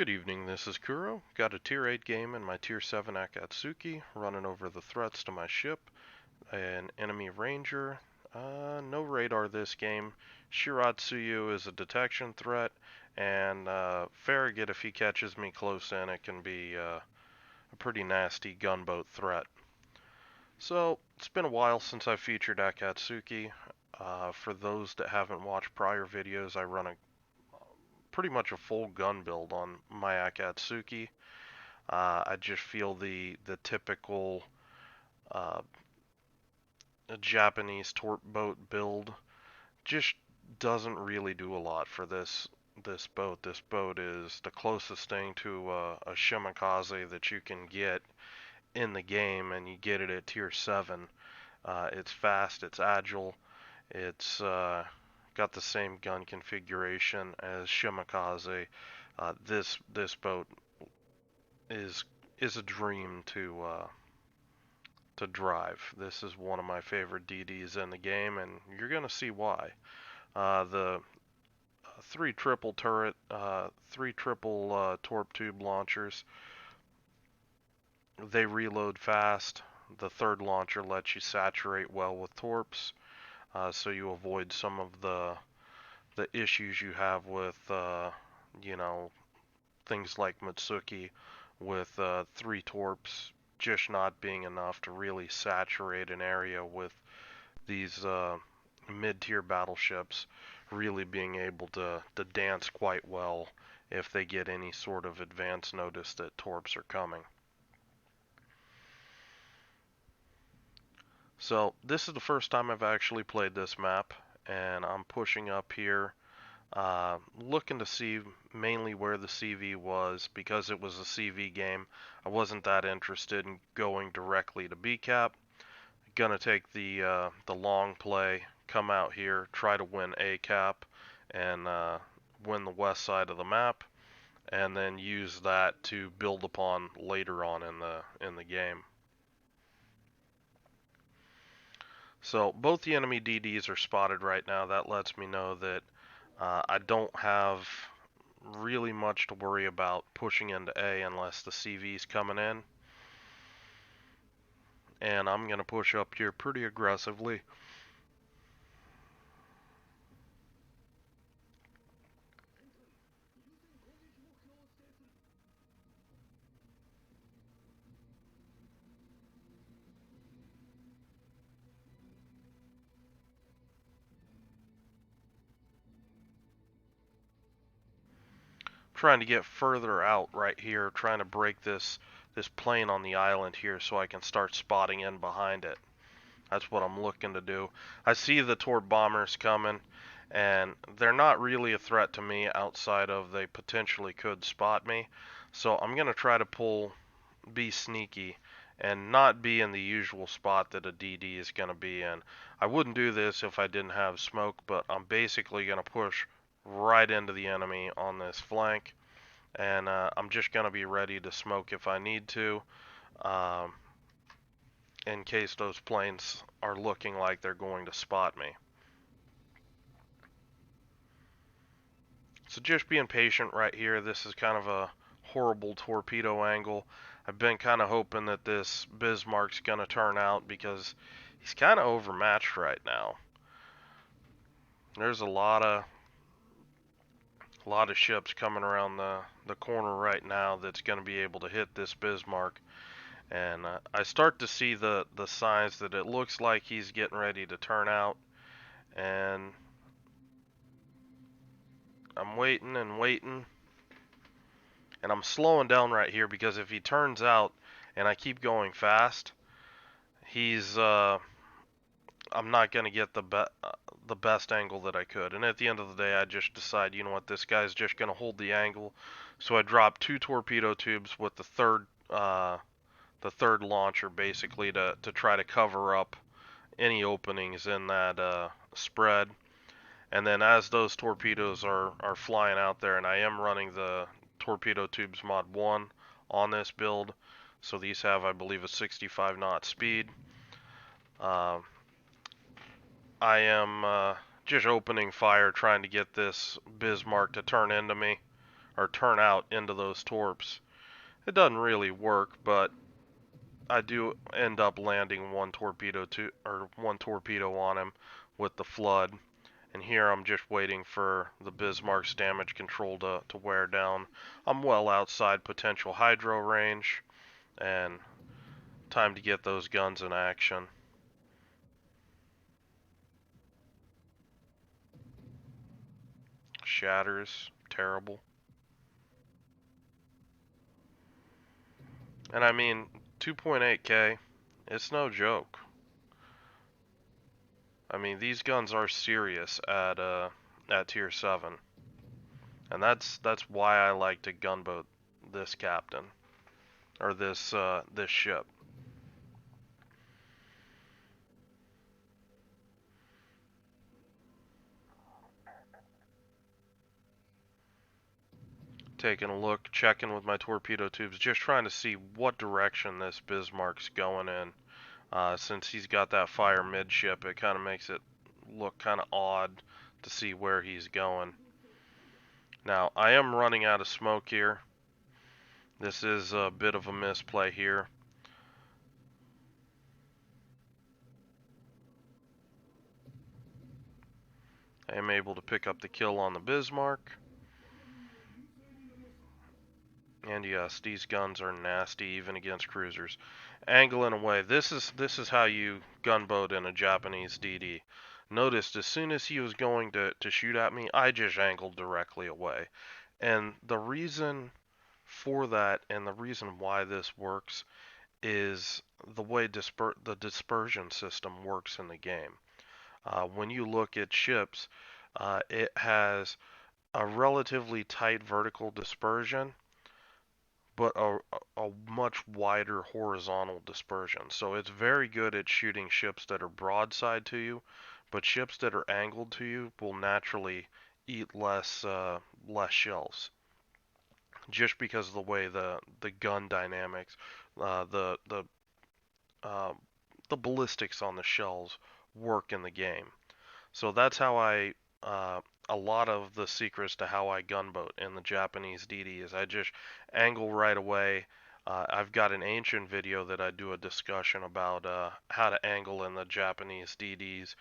Good evening, this is Kuro. Got a Tier 8 game in my Tier 7 Akatsuki, running over the threats to my ship. An enemy ranger. No radar this game. Shiratsuyu is a detection threat, and Farragut, if he catches me close in, it can be a pretty nasty gunboat threat. So, it's been a while since I featured Akatsuki. For those that haven't watched prior videos, I run a pretty much a full gun build on my Akatsuki. I just feel the typical uh, Japanese torp boat build just doesn't really do a lot for this boat. This boat is the closest thing to a shimakaze that you can get in the game, and you get it at Tier 7. It's fast, it's agile, it's got the same gun configuration as shimakaze. This boat is a dream to drive. This is one of my favorite DDs in the game, and you're gonna see why. The three triple turret, three triple torp tube launchers. They reload fast. The third launcher lets you saturate well with torps, so you avoid some of the issues you have with you know, things like Mitsuki with three torps just not being enough to really saturate an area, with these mid-tier battleships really being able to dance quite well if they get any sort of advance notice that torps are coming. So this is the first time I've actually played this map, and I'm pushing up here, looking to see mainly where the CV was. Because it was a CV game, I wasn't that interested in going directly to BCAP. Gonna take the long play, come out here, try to win A cap, and win the west side of the map, and then use that to build upon later on in the game. So both the enemy DDs are spotted right now. That lets me know that I don't have really much to worry about pushing into A unless the CV's coming in. And I'm going to push up here pretty aggressively. Trying to get further out right here, trying to break this plane on the island here so I can start spotting in behind it. That's what I'm looking to do. I see the Torp bombers coming, and they're not really a threat to me outside of they potentially could spot me. So I'm going to try to be sneaky and not be in the usual spot that a DD is going to be in. I wouldn't do this if I didn't have smoke, but I'm basically going to push right into the enemy on this flank, and I'm just going to be ready to smoke if I need to, in case those planes are looking like they're going to spot me. So just being patient right here. This is kind of a horrible torpedo angle. I've been kind of hoping that this Bismarck's going to turn out, because he's kind of overmatched right now. There's a lot of ships coming around the corner right now that's going to be able to hit this Bismarck. And I start to see the signs that it looks like he's getting ready to turn out. And I'm waiting and waiting. And I'm slowing down right here, because if he turns out and I keep going fast, he's I'm not going to get the best angle that I could. And at the end of the day, I just decide, you know what, this guy's just going to hold the angle. So I drop two torpedo tubes with the third launcher, basically to try to cover up any openings in that spread. And then as those torpedoes are flying out there, and I am running the torpedo tubes mod 1 on this build, so these have, I believe, a 65 knot speed. I am just opening fire, trying to get this Bismarck to turn into me or turn out into those torps. It doesn't really work, but I do end up landing one torpedo on him with the flood. And here I'm just waiting for the Bismarck's damage control to wear down. I'm well outside potential hydro range, and time to get those guns in action. Shatters, terrible. And I mean, 2.8k, it's no joke. I mean, these guns are serious at tier 7. And that's why I like to gunboat this captain, or this ship. Taking a look, checking with my torpedo tubes, just trying to see what direction this Bismarck's going in. Since he's got that fire midship, it kind of makes it look kind of odd to see where he's going. Now, I am running out of smoke here. This is a bit of a misplay here. I am able to pick up the kill on the Bismarck. And yes, these guns are nasty even against cruisers. Angling away. This is how you gunboat in a Japanese DD. Noticed as soon as he was going to shoot at me, I just angled directly away. And the reason for that, and the reason why this works, is the way the dispersion system works in the game. When you look at ships, it has a relatively tight vertical dispersion, but a much wider horizontal dispersion. So it's very good at shooting ships that are broadside to you, but ships that are angled to you will naturally eat less shells, just because of the way the gun dynamics, uh, the the uh, the ballistics on the shells work in the game. So that's how a lot of the secrets to how I gunboat in the Japanese DD is I just angle right away. I've got an ancient video that I do a discussion about how to angle in the Japanese DDs,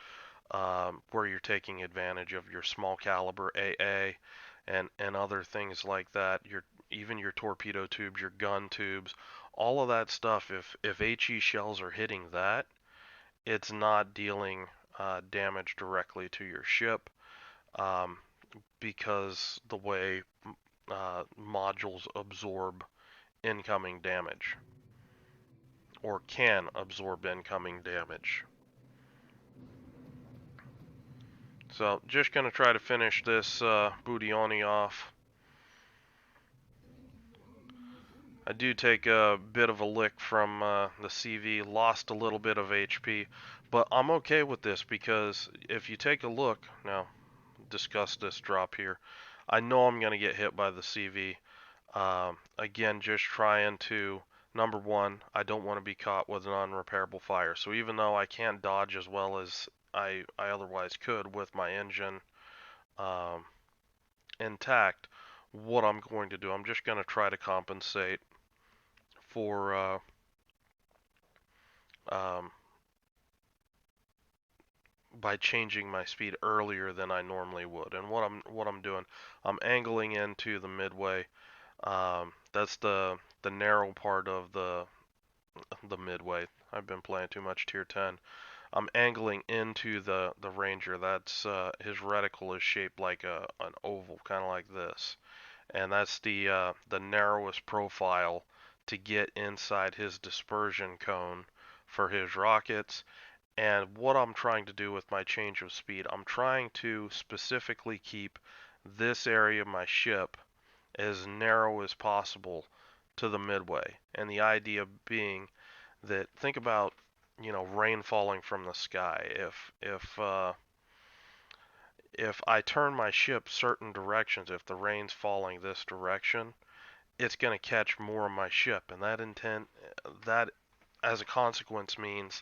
where you're taking advantage of your small caliber AA and other things like that. Even your torpedo tubes, your gun tubes, all of that stuff. If HE shells are hitting that, it's not dealing damage directly to your ship, um, because the way modules absorb incoming damage, or can absorb incoming damage. So just going to try to finish this Budioni off. I do take a bit of a lick from the CV, lost a little bit of HP, but I'm okay with this because if you take a look, now discuss this drop here, I know I'm going to get hit by the CV. Again, just trying to, number one, I don't want to be caught with an unrepairable fire. So even though I can't dodge as well as I otherwise could with my engine um, intact, what I'm going to do, I'm just going to try to compensate for um, by changing my speed earlier than I normally would. And what I'm doing, I'm angling into the midway. That's the narrow part of the midway. I've been playing too much tier 10. I'm angling into the Ranger. That's his reticle is shaped like an oval, kind of like this, and that's the narrowest profile to get inside his dispersion cone for his rockets. And what I'm trying to do with my change of speed, I'm trying to specifically keep this area of my ship as narrow as possible to the midway. And the idea being that, think about, rain falling from the sky. If I turn my ship certain directions, if the rain's falling this direction, it's going to catch more of my ship, and that as a consequence means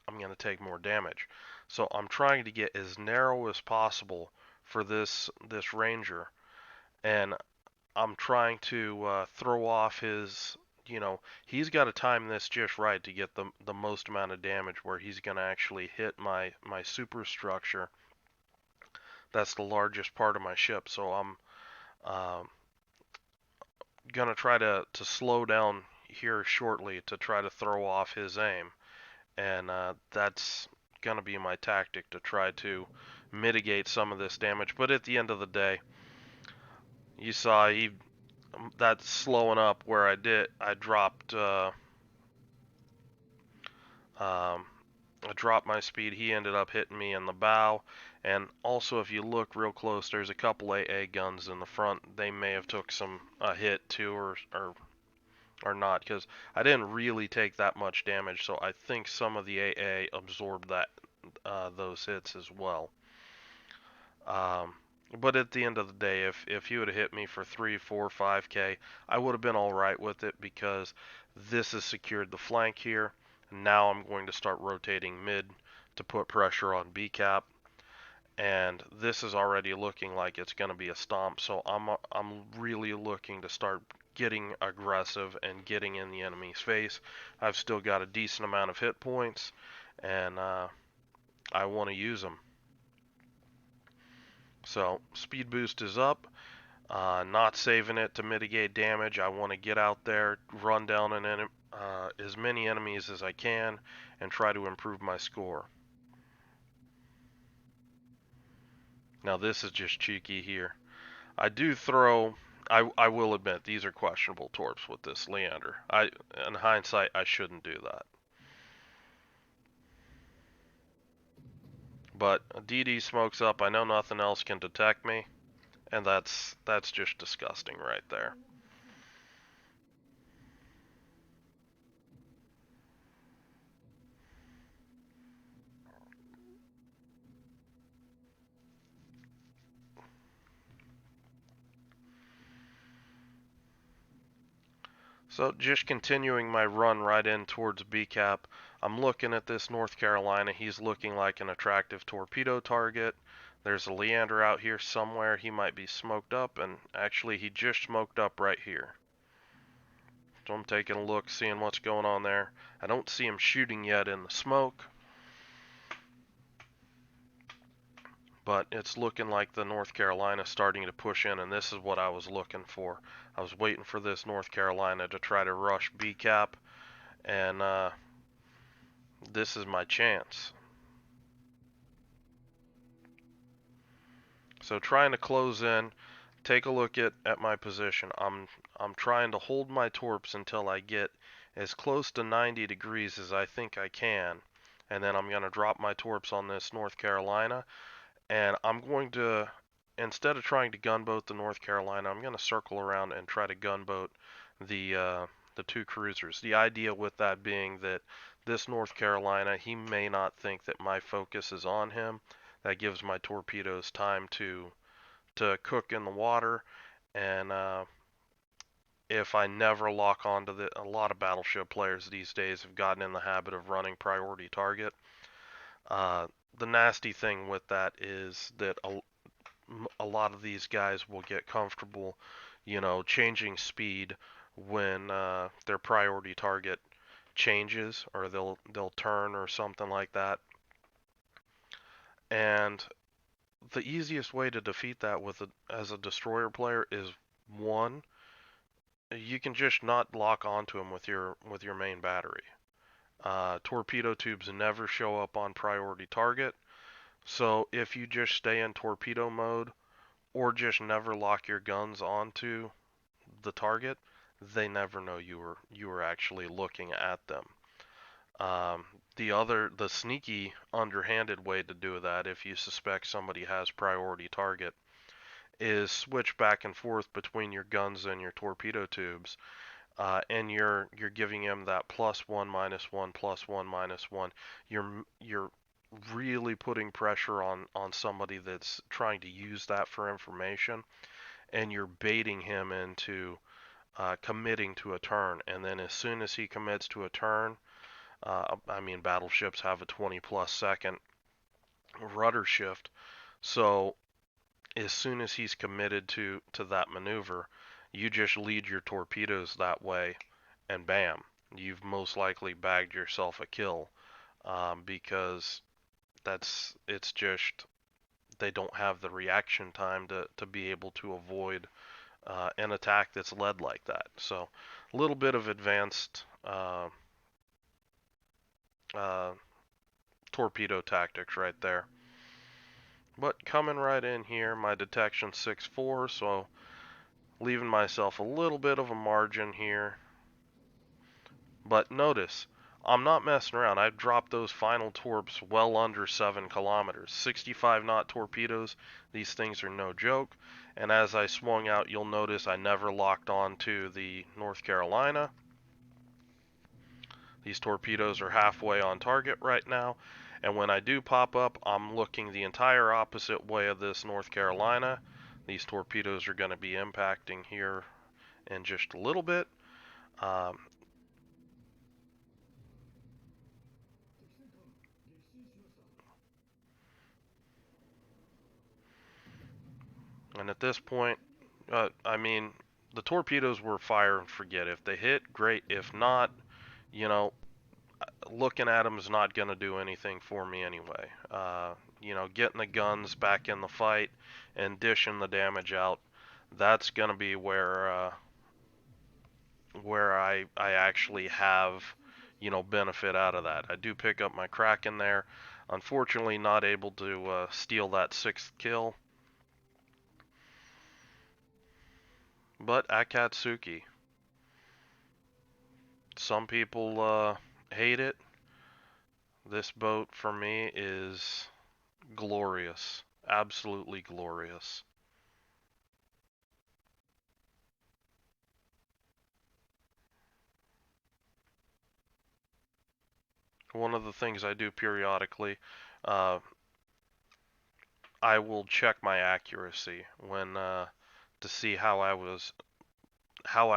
I'm going to take more damage. So I'm trying to get as narrow as possible for this Ranger, and I'm trying to throw off his, he's got to time this just right to get the most amount of damage where he's going to actually hit my superstructure. That's the largest part of my ship, so I'm um, going to try to slow down here shortly to try to throw off his aim. And that's going to be my tactic to try to mitigate some of this damage. But at the end of the day, you saw that's slowing up where um, I dropped my speed. He ended up hitting me in the bow. And also, if you look real close, there's a couple AA guns in the front. They may have took a hit too, or not, because I didn't really take that much damage. So I think some of the AA absorbed those hits as well. Um, but at the end of the day, if he would have hit me for 3, 4, 5K, I would have been all right with it because this has secured the flank here. Now I'm going to start rotating mid to put pressure on B cap, and this is already looking like it's going to be a stomp. So I'm really looking to start getting aggressive and getting in the enemy's face. I've still got a decent amount of hit points, and I want to use them. So speed boost is up. Not saving it to mitigate damage. I want to get out there, run down as many enemies as I can, and try to improve my score. Now this is just cheeky here. I do throw. I will admit these are questionable torps with this Leander. In hindsight, I shouldn't do that. But DD smokes up. I know nothing else can detect me, and that's just disgusting right there. So just continuing my run right in towards BCAP, I'm looking at this North Carolina. He's looking like an attractive torpedo target. There's a Leander out here somewhere. He might be smoked up, and actually he just smoked up right here. So I'm taking a look, seeing what's going on there. I don't see him shooting yet in the smoke, but it's looking like the North Carolina starting to push in, and this is what I was looking for. I was waiting for this North Carolina to try to rush BCAP, and this is my chance. So trying to close in, take a look at my position. I'm trying to hold my torps until I get as close to 90 degrees as I think I can, and then I'm going to drop my torps on this North Carolina, and I'm going to, instead of trying to gunboat the North Carolina, I'm going to circle around and try to gunboat the two cruisers. The idea with that being that this North Carolina, he may not think that my focus is on him. That gives my torpedoes time to cook in the water, and if I never lock onto a lot of battleship players these days have gotten in the habit of running priority target. The nasty thing with that is that a lot of these guys will get comfortable, changing speed when their priority target changes, or they'll turn or something like that. And the easiest way to defeat that as a destroyer player is, one, you can just not lock onto them with your main battery. Torpedo tubes never show up on priority target, so if you just stay in torpedo mode or just never lock your guns onto the target, they never know you were actually looking at them. The sneaky, underhanded way to do that, if you suspect somebody has priority target, is switch back and forth between your guns and your torpedo tubes, and you're giving him that +1 -1 +1 -1. You're really putting pressure on somebody that's trying to use that for information, and you're baiting him into committing to a turn. And then as soon as he commits to a turn, battleships have a 20+ second rudder shift, so as soon as he's committed to that maneuver, you just lead your torpedoes that way, and bam, you've most likely bagged yourself a kill, because it's just they don't have the reaction time to be able to avoid an attack that's led like that. So a little bit of advanced uh, torpedo tactics right there. But coming right in here, my detection 6-4, so leaving myself a little bit of a margin here. But notice, I'm not messing around. I've dropped those final torps well under 7 kilometers. 65 knot torpedoes, these things are no joke. And as I swung out, you'll notice I never locked on to the North Carolina. These torpedoes are halfway on target right now. And when I do pop up, I'm looking the entire opposite way of this North Carolina. These torpedoes are going to be impacting here in just a little bit. And at this point, I mean, the torpedoes were fire and forget. If they hit, great. If not, you know, looking at them is not going to do anything for me anyway. Getting the guns back in the fight and dishing the damage out, that's going to be where I actually have, benefit out of that. I do pick up my Kraken there. Unfortunately, not able to steal that 6th kill. But Akatsuki. Some people hate it. This boat for me is glorious. Absolutely glorious. One of the things I do periodically, uh, I will check my accuracy when to see how I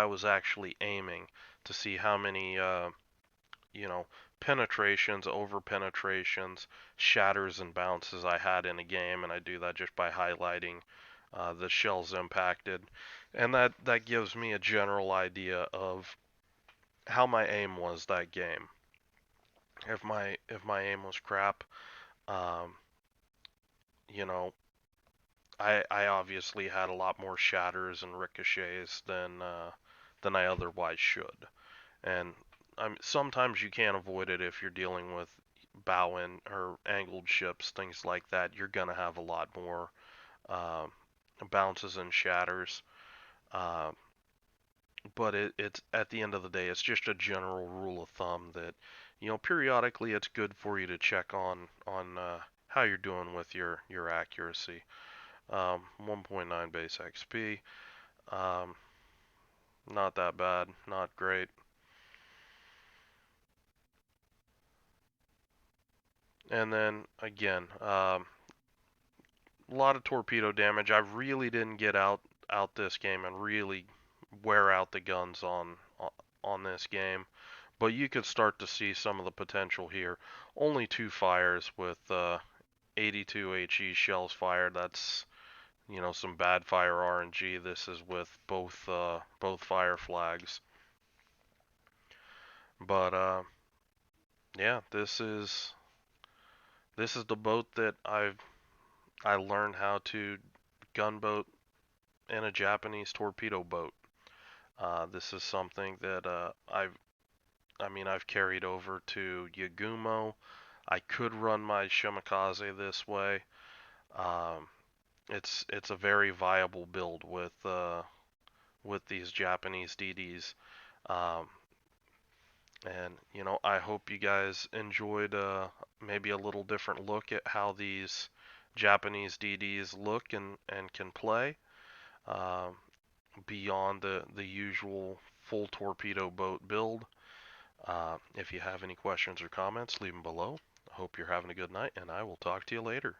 was actually aiming, to see how many you know penetrations, over penetrations, shatters, and bounces I had in a game, and I do that just by highlighting the shells impacted, and that gives me a general idea of how my aim was that game. If my aim was crap, um, you know, I obviously had a lot more shatters and ricochets than I otherwise should. And sometimes you can't avoid it if you're dealing with bow and or angled ships, things like that. You're gonna have a lot more uh, bounces and shatters. Uh, but it's at the end of the day, it's just a general rule of thumb that periodically it's good for you to check on how you're doing with your accuracy. 1.9 base XP, um, not that bad, not great. And then again, a lot of torpedo damage. I really didn't get out this game and really wear out the guns on this game, but you could start to see some of the potential here. Only 2 fires with 82 HE shells fired. That's some bad fire RNG. This is with both fire flags. But yeah, this is the boat that I learned how to gunboat in a Japanese torpedo boat. This is something that I've carried over to Yagumo. I could run my Shimakaze this way. Um, it's a very viable build with these Japanese DDs. Um, and I hope you guys enjoyed maybe a little different look at how these Japanese DDs look and can play. Um, Beyond the usual full torpedo boat build. If you have any questions or comments, leave them below. I hope you're having a good night, and I will talk to you later.